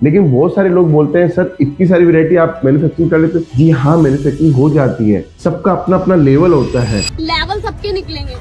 लेकिन बहुत सारे लोग बोलते हैं सर इतनी सारी वैरायटी आप मैन्युफैक्चरिंग कर लेते हो। जी हाँ, मैन्युफैक्चरिंग हो जाती है, सबका अपना अपना लेवल होता है। लेवल सबके निकलेंगे,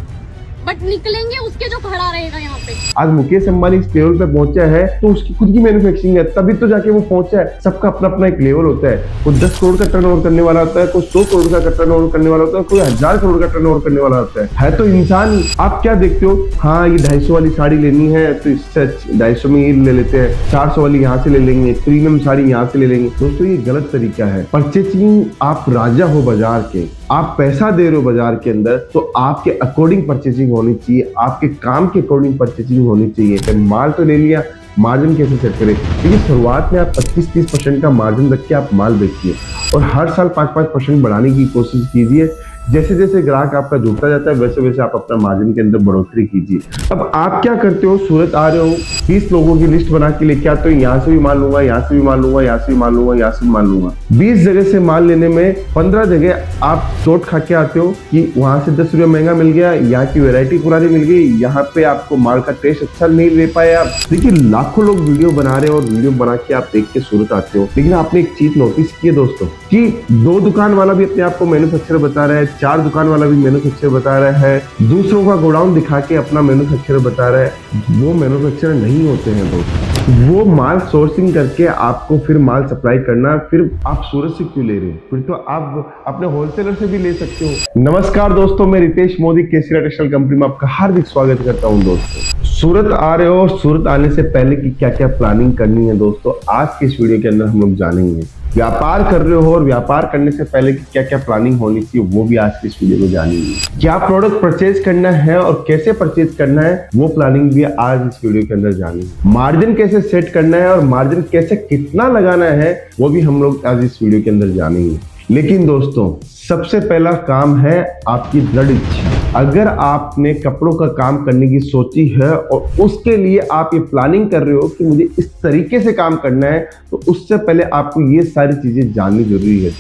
बट निकलेंगे उसके जो खड़ा रहेगा यहाँ पे। आज मुकेश अंबानी इस लेवल पे पहुंचा है तो उसकी खुद की मैन्युफैक्चरिंग है, तभी तो जाके वो पहुंचा है। सबका अपना अपना एक लेवल होता है। कोई 10 करोड़ का टर्नओवर करने वाला होता है, कोई 100 करोड़ का टर्नओवर करने वाला होता है, कोई 1000 करोड़ का टर्नओवर करने वाला होता है तो इंसान। आप क्या देखते हो, हाँ ये 250 वाली साड़ी लेनी है तो इससे 250 में ये ले लेते हैं, 400 वाली यहाँ से ले लेंगे, प्रीमियम साड़ी यहाँ से ले लेंगे। दोस्तों ये गलत तरीका है। परचेजिंग, आप राजा हो बाजार के, आप पैसा दे रहे हो बाजार के अंदर, तो आपके अकॉर्डिंग परचेजिंग होनी चाहिए, आपके काम के अकॉर्डिंग परचेजिंग होनी चाहिए। माल तो ले लिया, मार्जिन कैसे सेट करें? क्योंकि शुरुआत में आप 25-30% का मार्जिन रख के आप माल बेचिए और हर साल 5-5% बढ़ाने की कोशिश कीजिए। जैसे जैसे ग्राहक आपका जुड़ता जाता है वैसे वैसे आप अपना मार्जिन के अंदर बढ़ोतरी कीजिए। अब आप क्या करते हो, सूरत आ रहे हो, 20 लोगों की लिस्ट बना के लेके आते हो, यहाँ से भी माल लूंगा, यहाँ से भी माल लूंगा, यहाँ से भी माल लूंगा, यहाँ से भी माल लूंगा। 20 जगह से माल लेने में 15 जगह आप चोट खा के आते हो कि वहां से 10 रुपये महंगा मिल गया, यहाँ की वेरायटी पुरानी मिल गई, यहाँ पे आपको माल का टेस्ट अच्छा नहीं ले पाए आप। देखिए लाखों लोग वीडियो बना रहे हो और वीडियो बना के आप देख के सूरत आते हो, लेकिन आपने एक चीज नोटिस की है दोस्तों कि 2 दुकान वाला भी अपने आप को मैन्युफैक्चरर बता रहा है, 4 दुकान वाला भी मैन्युफैक्चरर बता रहा है, दूसरों का गोडाउन दिखा के अपना मैन्युफैक्चरर बता रहा है। वो मैन्युफैक्चरर नहीं होते हैं दोस्तों। वो माल सोर्सिंग करके आपको फिर माल सप्लाई करना, फिर आप सूरत से क्यों ले रहे हो? फिर तो आप अपने होलसेलर से भी ले सकते हो। नमस्कार दोस्तों, मैं रितेश मोदी केसरिया टेक्सटाइल कंपनी में आपका हार्दिक स्वागत करता हूं। दोस्तों सूरत आ रहे हो, सूरत आने से पहले की क्या क्या प्लानिंग करनी है दोस्तों, आज के इस वीडियो के अंदर हम लोग जानेंगे। व्यापार कर रहे हो और व्यापार करने से पहले की क्या क्या प्लानिंग होनी चाहिए वो भी आज की इस वीडियो में जानेंगे। क्या प्रोडक्ट परचेज करना है और कैसे परचेज करना है वो प्लानिंग भी आज इस वीडियो के अंदर जानेंगे। मार्जिन कैसे सेट करना है और मार्जिन कैसे कितना लगाना है वो भी हम लोग आज इस वीडियो के अंदर जानेंगे। लेकिन दोस्तों सबसे पहला काम है आपकी दृढ़ इच्छा। अगर आपने कपड़ों का काम करने की सोची है और उसके लिए आप ये प्लानिंग कर रहे हो कि मुझे इस तरीके से काम करना है, तो उससे पहले आपको ये सारी चीजें जाननी जरूरी है।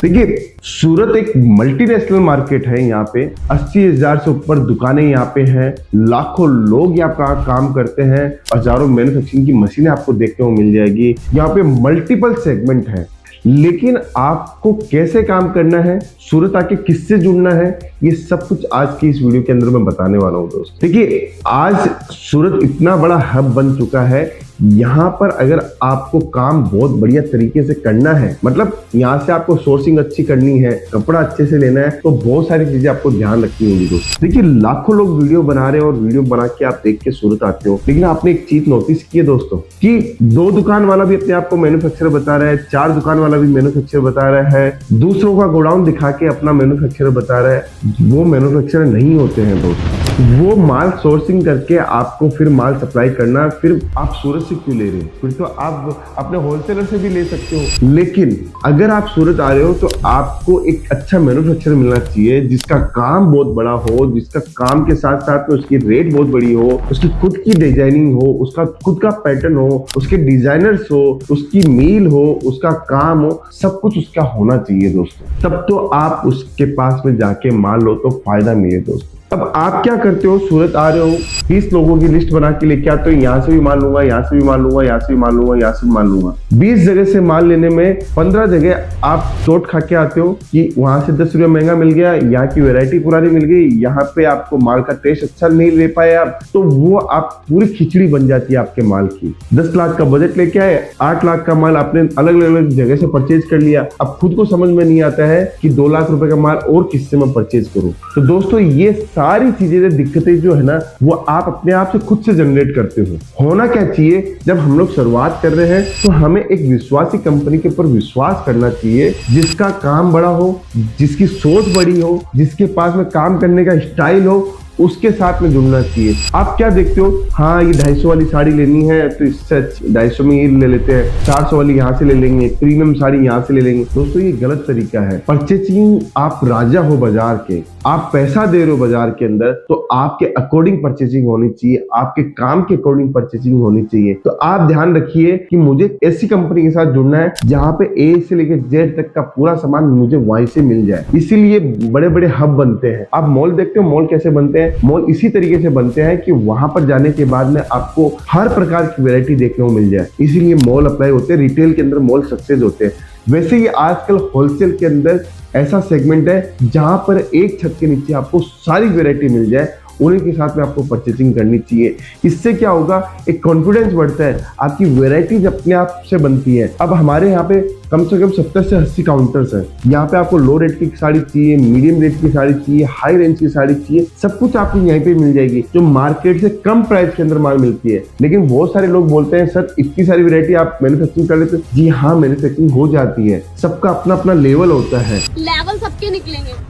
देखिए सूरत एक मल्टीनेशनल मार्केट है, यहाँ पे 80,000 से ऊपर दुकानें यहाँ पे हैं, लाखों लोग यहाँ का काम करते हैं, हजारों मैन्युफैक्चरिंग की मशीनें आपको देखने को मिल जाएगी। यहाँ पे मल्टीपल सेगमेंट है, लेकिन आपको कैसे काम करना है, सूरत आके किससे जुड़ना है, ये सब कुछ आज की इस वीडियो के अंदर मैं बताने वाला हूं दोस्त। देखिए आज सूरत इतना बड़ा हब बन चुका है, यहाँ पर अगर आपको काम बहुत बढ़िया तरीके से करना है, मतलब यहाँ से आपको सोर्सिंग अच्छी करनी है, कपड़ा अच्छे से लेना है, तो बहुत सारी चीजें आपको ध्यान रखनी होगी दोस्त। देखिए लाखों लोग वीडियो बना रहे हैं और वीडियो बना के आप देख के सूरत आते हो, लेकिन आपने एक चीज नोटिस की है दोस्तों कि 2 दुकान वाला भी अपने आप को मैन्युफैक्चरर बता रहा है, 4 दुकान वाला भी मैन्युफैक्चरर बता रहा है, दूसरों का गोडाउन दिखा के अपना मैन्युफैक्चरर बता रहा है। वो मैन्युफैक्चरर नहीं होते हैं दोस्त। वो माल सोर्सिंग करके आपको फिर माल सप्लाई करना, फिर आप सूरत से क्यों ले रहे हो? फिर तो आप अपने होलसेलर से भी ले सकते हो। लेकिन अगर आप सूरत आ रहे हो तो आपको एक अच्छा मैन्युफैक्चरर मिलना चाहिए जिसका काम बहुत बड़ा हो, जिसका काम के साथ साथ में उसकी रेट बहुत बड़ी हो, उसकी खुद की डिजाइनिंग हो, उसका खुद का पैटर्न हो, उसके डिजाइनर्स हो, उसकी मील हो, उसका काम हो, सब कुछ उसका होना चाहिए दोस्तों। तब तो आप उसके पास में जाके माल लो तो फायदा मिले दोस्तों। अब आप क्या करते हो, सूरत आ रहे हो, 20 लोगों की लिस्ट बना के लेके आते हो, यहाँ से भी माल लूंगा, यहाँ से भी माल लूंगा, यहाँ से भी माल लूंगा, यहाँ से भी माल लूंगा। 20 जगह से माल लेने में 15 जगह आप चोट खा के आते हो कि वहां से 10 रुपये महंगा मिल गया, यहाँ की वेरायटी पुरानी मिल गई, यहाँ पे आपको माल का टेस्ट अच्छा नहीं ले पाए आप, तो वो आप पूरी खिचड़ी बन जाती है आपके माल की। 10 लाख का बजट लेके आए, 8 लाख का माल आपने अलग अलग जगह से परचेज कर लिया, अब खुद को समझ में नहीं आता है कि 2 लाख रुपए का माल और किससे मैं परचेज करूं। तो दोस्तों ये सारी चीजें, दिक्कतें जो है ना, वो आप अपने आप से खुद से जनरेट करते हो। होना क्या चाहिए, जब हम लोग शुरुआत कर रहे हैं तो हमें एक विश्वासी कंपनी के ऊपर विश्वास करना चाहिए, जिसका काम बड़ा हो, जिसकी सोच बड़ी हो, जिसके पास में काम करने का स्टाइल हो, उसके साथ में जुड़ना चाहिए। आप क्या देखते हो, हाँ ये 250 वाली साड़ी लेनी है तो इससे 250 में ये ले लेते हैं, 400 वाली यहाँ से ले लेंगे, प्रीमियम साड़ी यहाँ से ले लेंगे। दोस्तों ये गलत तरीका है। परचेजिंग, आप राजा हो बाजार के, आप पैसा दे रहे हो बाजार के अंदर, तो आपके अकॉर्डिंग परचेजिंग होनी चाहिए, आपके काम के अकॉर्डिंग परचेजिंग होनी चाहिए। तो आप ध्यान रखिए कि मुझे ऐसी कंपनी के साथ जुड़ना है जहां पे ए से लेकर जेड तक का पूरा सामान मुझे वहीं से मिल जाए। इसीलिए बड़े बड़े हब बनते हैं। आप मॉल देखते हो, मॉल कैसे बनते हैं, हैं, मॉल इसी तरीके से बनते हैं कि वहां पर जाने के बाद में आपको हर प्रकार की वैरायटी देखने को मिल जाए, इसीलिए मॉल अप्लाई होते हैं, रिटेल के अंदर मॉल सक्सेस होते हैं। वैसे ही आजकल होलसेल के अंदर ऐसा सेगमेंट है जहां पर एक छत के नीचे आपको सारी वैरायटी मिल जाए, उन्हीं के साथ में आपको परचेसिंग करनी चाहिए। इससे क्या होगा, एक कॉन्फिडेंस बढ़ता है, आपकी वैरायटीज अपने आप से बनती है। अब हमारे यहाँ पे कम से कम 70 से 80 काउंटर्स हैं। यहाँ पे आपको लो रेट की साड़ी चाहिए, मीडियम रेट की साड़ी चाहिए, हाई रेंज की साड़ी चाहिए, सब कुछ आपको यहीं पे मिल जाएगी, जो मार्केट से कम प्राइस के अंदर माल मिलती है। लेकिन बहुत सारे लोग बोलते हैं सर इतनी सारी वैरायटी आप मैन्युफैक्चरिंग कर लेते हैं। जी हाँ, मैन्युफैक्चरिंग हो जाती है, सबका अपना अपना लेवल होता है। लेवल सबके निकलेंगे,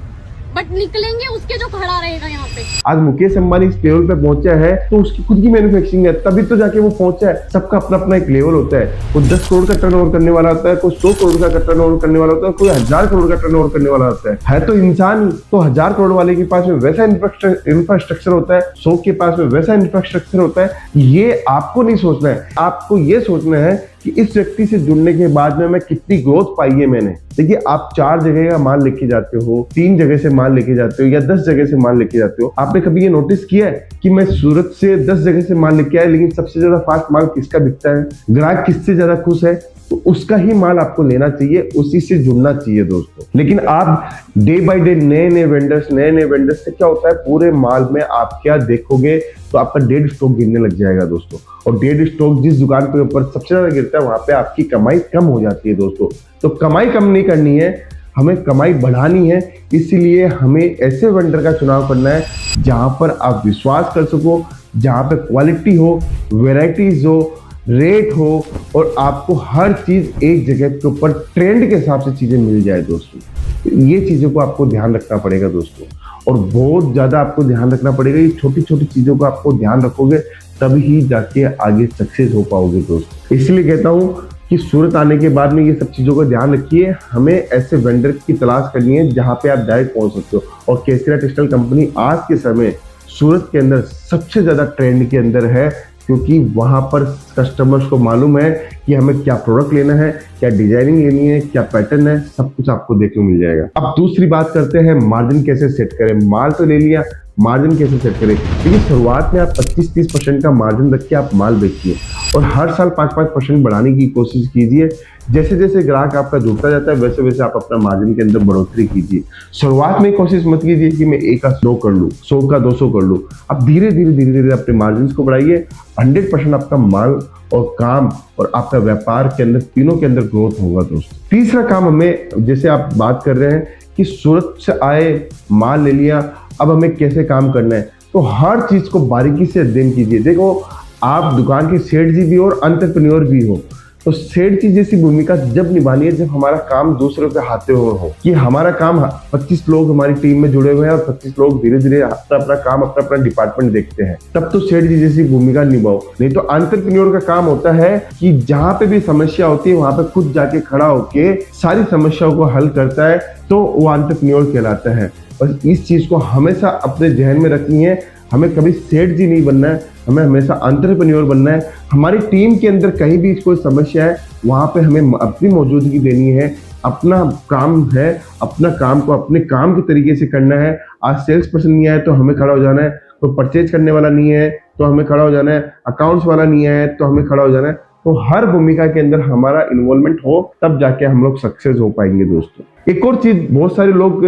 बट निकलेंगे उसके जो खड़ा रहेगा यहाँ पे। आज मुकेश अंबानी इस लेवल पे पहुंचा है तो उसकी खुद की मैन्युफैक्चरिंग है, तभी तो जाके वो पहुंचा है। सबका अपना अपना एक लेवल होता है। कोई 10 करोड़ का टर्नओवर करने वाला होता है, कोई 100 करोड़ का टर्नओवर करने वाला होता है, कोई 1000 करोड़ का टर्नओवर करने वाला होता है तो इंसान तो 1000 करोड़ वाले के पास में वैसा इंफ्रास्ट्रक्चर होता है, 100 के पास में वैसा इंफ्रास्ट्रक्चर होता है। ये आपको नहीं सोचना है, आपको ये सोचना है कि इस व्यक्ति से जुड़ने के बाद में मैं कितनी ग्रोथ पाई है मैंने। देखिए, आप 4 जगह का माल लेके जाते हो, 3 जगह से माल लेके जाते हो या 10 जगह से माल लेके जाते हो। आपने कभी ये नोटिस किया है कि मैं सूरत से 10 जगह से माल लेके आया, लेकिन सबसे ज्यादा फास्ट माल किसका बिकता है? ग्राहक किससे ज्यादा खुश है तो उसका ही माल आपको लेना चाहिए, उसी से जुड़ना चाहिए दोस्तों। लेकिन आप डे बाय डे नए नए वेंडर्स से क्या होता है, पूरे माल में आप क्या देखोगे तो आपका डेड स्टॉक गिरने लग जाएगा दोस्तों। और डेड स्टॉक जिस दुकान के ऊपर सबसे ज्यादा गिरता है, वहां पे आपकी कमाई कम हो जाती है दोस्तों। तो कमाई कम नहीं करनी है, हमें कमाई बढ़ानी है। इसीलिए हमें ऐसे वेंडर का चुनाव करना है जहां पर आप विश्वास कर सको, जहां पे क्वालिटी हो, वेराइटीज हो, रेट हो और आपको हर चीज एक जगह के ऊपर ट्रेंड के हिसाब से चीजें मिल जाए दोस्तों। ये चीजों को आपको ध्यान रखना पड़ेगा दोस्तों, और बहुत ज्यादा आपको ध्यान रखना पड़ेगा। ये छोटी छोटी चीजों को आपको ध्यान रखोगे तभी ही जाके आगे सक्सेस हो पाओगे दोस्तों। इसलिए कहता हूं कि सूरत आने के बाद में ये सब चीजों का ध्यान रखिए। हमें ऐसे वेंडर की तलाश करनी है जहां पे आप डायरेक्ट पहुंच सकते हो, और केसरिया टेक्सटाइल कंपनी आज के समय सूरत के अंदर सबसे ज्यादा ट्रेंड के अंदर है, क्योंकि वहां पर कस्टमर्स को मालूम है कि हमें क्या प्रोडक्ट लेना है, क्या डिजाइनिंग लेनी है, क्या पैटर्न है, सब कुछ आपको देखने को मिल जाएगा। अब दूसरी बात करते हैं, मार्जिन कैसे सेट करें। माल तो ले लिया, मार्जिन कैसे सेट करें? क्योंकि शुरुआत में आप 25-30% का मार्जिन रख के आप माल बेचिए और हर साल 5-5% बढ़ाने की कोशिश कीजिए। जैसे जैसे ग्राहक आपका जुड़ता जाता है वैसे वैसे आप अपना मार्जिन के अंदर बढ़ोतरी कीजिए। शुरुआत में कोशिश मत कीजिए कि मैं 1 का 100 कर लूँ, 100 का 200 कर लूँ। आप धीरे धीरे अपने मार्जिन को बढ़ाइए। 100% आपका माल और काम और आपका व्यापार के अंदर, तीनों के अंदर ग्रोथ होगा दोस्तों। तीसरा काम, हमें जैसे आप बात कर रहे हैं कि सूरत से आए, माल ले लिया, अब हमें कैसे काम करना है, तो हर चीज को बारीकी से अध्ययन कीजिए। देखो, आप दुकान के सेठ जी भी हो और एंटरप्रेन्योर भी हो, तो सेठ जी जैसी भूमिका जब निभानी है जब हमारा काम दूसरों पे हाथे हुए हो, कि हमारा काम 25 लोग हमारी टीम में जुड़े हुए हैं और 25 लोग धीरे धीरे अपना काम, अपना डिपार्टमेंट देखते हैं, तब तो सेठ जी जैसी भूमिका निभाओ। नहीं तो एंटरप्रेन्योर का काम होता है कि जहां पे भी समस्या होती है वहां पे खुद जाके खड़ा होके सारी समस्याओं को हल करता है, तो वो एंटरप्रेन्योर कहलाता है। बस इस चीज को हमेशा अपने जहन में रखनी है। हमें कभी सेठ जी नहीं बनना है, हमें हमेशा एंटरप्रेन्योर बनना है। हमारी टीम के अंदर कहीं भी कोई समस्या है, वहां पे हमें अपनी मौजूदगी देनी है। अपना काम है, अपना काम को अपने काम के तरीके से करना है। आज सेल्स पर्सन नहीं आया तो हमें खड़ा हो जाना है, कोई परचेज करने वाला नहीं है तो हमें खड़ा हो जाना है, अकाउंट्स वाला नहीं है तो हमें खड़ा हो जाना है। तो हर भूमिका के अंदर हमारा इन्वॉल्वमेंट हो, तब जाके हम लोग सक्सेस हो पाएंगे दोस्तों। एक और चीज, बहुत सारे लोग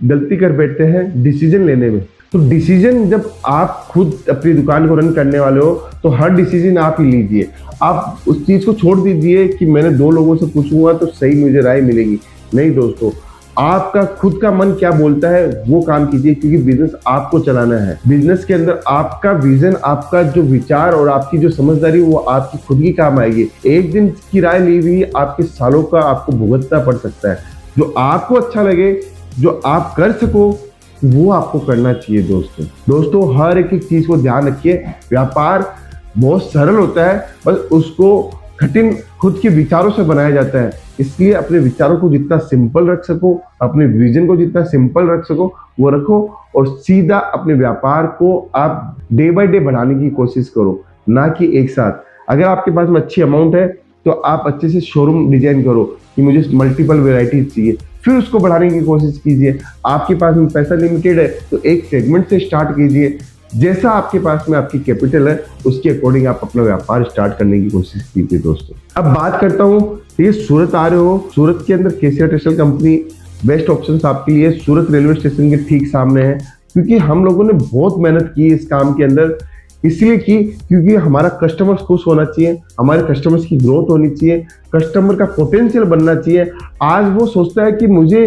गलती कर बैठते हैं डिसीजन लेने में। तो डिसीजन जब आप खुद अपनी दुकान को रन करने वाले हो तो हर डिसीजन आप ही लीजिए। आप उस चीज को छोड़ दीजिए कि मैंने 2 लोगों से पूछूंगा तो सही मुझे राय मिलेगी। नहीं दोस्तों, आपका खुद का मन क्या बोलता है वो काम कीजिए, क्योंकि बिजनेस आपको चलाना है। बिजनेस के अंदर आपका विजन, आपका जो विचार और आपकी जो समझदारी वो आपकी खुद की काम आएगी। एक दिन की राय ली हुई आपके सालों का आपको भुगतना पड़ सकता है। जो आपको अच्छा लगे, जो आप कर सको, वो आपको करना चाहिए दोस्तों। हर एक चीज को ध्यान रखिए। व्यापार बहुत सरल होता है, बस उसको कठिन खुद के विचारों से बनाया जाता है। इसलिए अपने विचारों को जितना सिंपल रख सको, अपने विजन को जितना सिंपल रख सको वो रखो, और सीधा अपने व्यापार को आप डे बाय डे बढ़ाने की कोशिश करो, ना कि एक साथ। अगर आपके पास में अच्छी अमाउंट है तो आप अच्छे से शोरूम डिजाइन करो कि मुझे मल्टीपल वेराइटीज चाहिए, फिर उसको बढ़ाने की कोशिश कीजिए। आपके पास में पैसा लिमिटेड है तो एक सेगमेंट से स्टार्ट कीजिए, जैसा आपके पास में आपकी कैपिटल है उसके अकॉर्डिंग आप अपना व्यापार स्टार्ट करने की कोशिश कीजिए दोस्तों। अब बात करता हूँ, ये सूरत आ रहे हो, सूरत के अंदर KCR textile company best option आपके लिए सूरत रेलवे स्टेशन के ठीक सामने है, क्योंकि हम लोगों ने बहुत मेहनत की इस काम के अंदर, इसलिए की क्योंकि हमारा कस्टमर्स खुश होना चाहिए, हमारे कस्टमर्स की ग्रोथ होनी चाहिए, कस्टमर का पोटेंशियल बनना चाहिए। आज वो सोचता है कि मुझे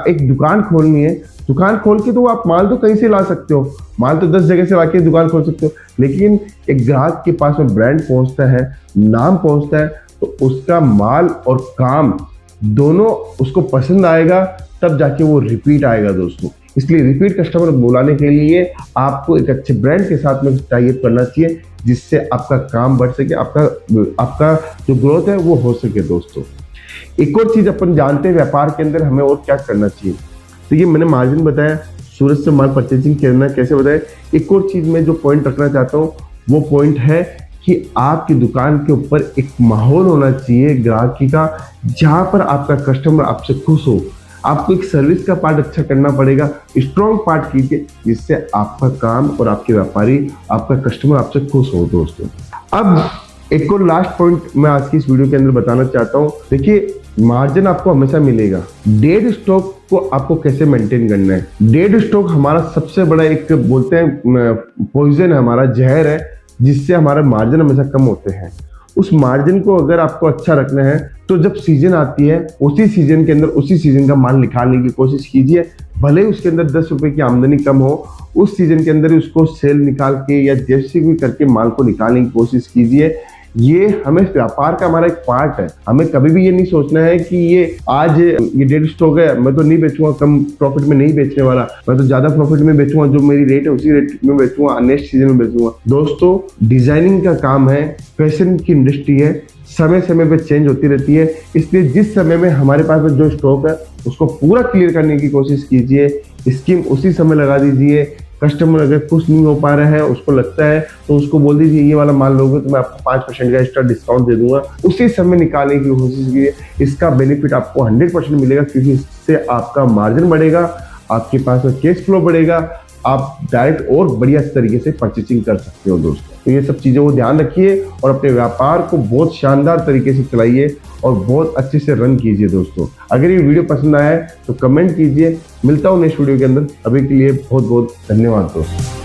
एक दुकान खोलनी है, दुकान खोल के तो आप माल तो कहीं से ला सकते हो, माल तो 10 जगह से लाके दुकान खोल सकते हो, लेकिन एक ग्राहक के पास में ब्रांड पहुंचता है, नाम पहुंचता है, तो उसका माल और काम दोनों उसको पसंद आएगा, तब जाके वो रिपीट आएगा दोस्तों। इसलिए रिपीट कस्टमर बुलाने के लिए आपको एक अच्छे ब्रांड के साथ में टाई अप करना चाहिए, जिससे आपका काम बढ़ सके, आपका जो ग्रोथ है वो हो सके दोस्तों। एक और चीज अपन जानते हैं व्यापार के अंदर हमें और क्या करना चाहिए, तो ये मैंने मार्जिन बताया, सूरत से माल परचेजिंग करना कैसे बताया। एक और चीज मैं जो पॉइंट रखना चाहता हूँ वो पॉइंट है कि आपकी दुकान के ऊपर एक माहौल होना चाहिए ग्राहकी का, जहां पर आपका कस्टमर आपसे खुश हो। आपको एक सर्विस का पार्ट अच्छा करना पड़ेगा, स्ट्रॉन्ग पार्ट कीजिए, जिससे आपका काम और आपके व्यापारी, आपका कस्टमर आपसे खुश हो दोस्तों। अब एक और लास्ट पॉइंट मैं आज की इस वीडियो के अंदर बताना चाहता हूँ। देखिए, मार्जिन आपको हमेशा मिलेगा, डेड स्टॉक को आपको कैसे मेंटेन करना है। डेड स्टॉक हमारा सबसे बड़ा एक बोलते हैं पॉइजन है, हमारा जहर है, जिससे हमारा मार्जिन हमेशा कम होते हैं। उस मार्जिन को अगर आपको अच्छा रखना है तो जब सीजन आती है उसी सीजन के अंदर उसी सीजन का माल निकालने की कोशिश कीजिए, भले ही उसके अंदर 10 रुपए की आमदनी कम हो, उस सीजन के अंदर ही उसको सेल निकाल के या जैसे भी करके माल को निकालने की कोशिश कीजिए। ये हमें व्यापार का हमारा एक पार्ट है, हमें कभी भी ये नहीं सोचना है कि ये आज ये डेड स्टॉक है, मैं तो नहीं बेचूंगा, कम प्रॉफिट में नहीं बेचने वाला, मैं तो ज्यादा प्रॉफिट में बेचूंगा, जो मेरी रेट है उसी रेट में बेचूंगा, नेक्स्ट सीजन में बेचूंगा। दोस्तों, डिजाइनिंग का काम है, फैशन की इंडस्ट्री है, समय समय पे चेंज होती रहती है, इसलिए जिस समय में हमारे पास में जो स्टॉक है उसको पूरा क्लियर करने की कोशिश कीजिए, स्कीम उसी समय लगा दीजिए। कस्टमर अगर खुश नहीं हो पा रहा है, उसको लगता है, तो उसको बोल दीजिए ये वाला माल लोगे तो मैं आपको 5% का एक्स्ट्रा डिस्काउंट दे दूंगा, उसी समय निकालने की कोशिश कीजिए। इसका बेनिफिट आपको 100% मिलेगा, क्योंकि इससे आपका मार्जिन बढ़ेगा, आपके पास में कैश फ्लो बढ़ेगा, आप डायरेक्ट और बढ़िया तरीके से परचेसिंग कर सकते हो दोस्तों। तो ये सब चीज़ों को ध्यान रखिए और अपने व्यापार को बहुत शानदार तरीके से चलाइए और बहुत अच्छे से रन कीजिए दोस्तों। अगर ये वीडियो पसंद आया है तो कमेंट कीजिए। मिलता हूँ नेक्स्ट वीडियो के अंदर, अभी के लिए बहुत बहुत धन्यवाद दोस्तों।